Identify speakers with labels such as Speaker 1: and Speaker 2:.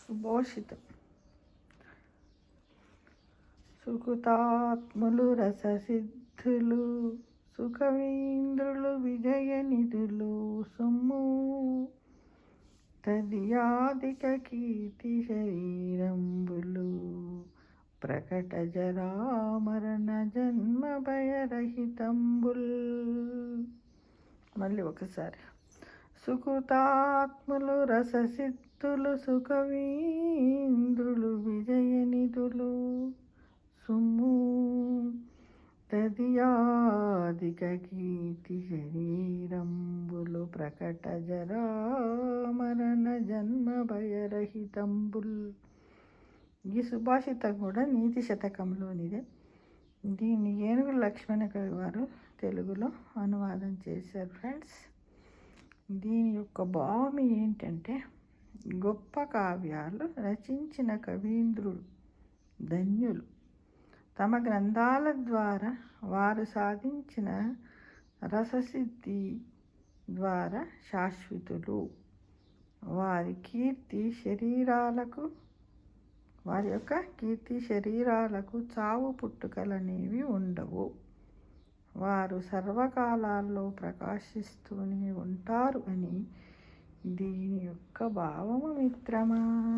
Speaker 1: సుభాషితం. సుకృతాత్ములు రససిద్ధులు, సుకవీంద్రులు విజయనిధులు, సొమ్ము తదియాధిక కీర్తి శరీరంబులు, ప్రకట జరామరణ జన్మ భయరహితంబుల్. మళ్ళీ ఒకసారి. సుకృతాత్ములు రససిద్ధులు, సుకవీంద్రులు విజయనిధులు, సొమ్ము తదియాధిక కీర్తి శరీరంబులు, ప్రకట జరామరణ జన్మ భయరహితంబుల్. ఈ సుభాషితం కూడా నీతి శతకంలోనిదే. దీన్ని ఏనుగు లక్ష్మణ కవి వారు తెలుగులో అనువాదం చేశారు ఫ్రెండ్స్. దీని యొక్క భావం ఏంటంటే, గొప్ప కావ్యాలు రచించిన కవీంద్రులు ధన్యులు. తమ గ్రంథాల ద్వారా వారు సాధించిన రససిద్ధి ద్వారా శాశ్వతులు. వారి యొక్క కీర్తి శరీరాలకు చావు పుట్టుకలనేవి ఉండవు. వారు సర్వకాలాల్లో ప్రకాశిస్తూనే ఉంటారు అని దీని యొక్క భావము మిత్రమా.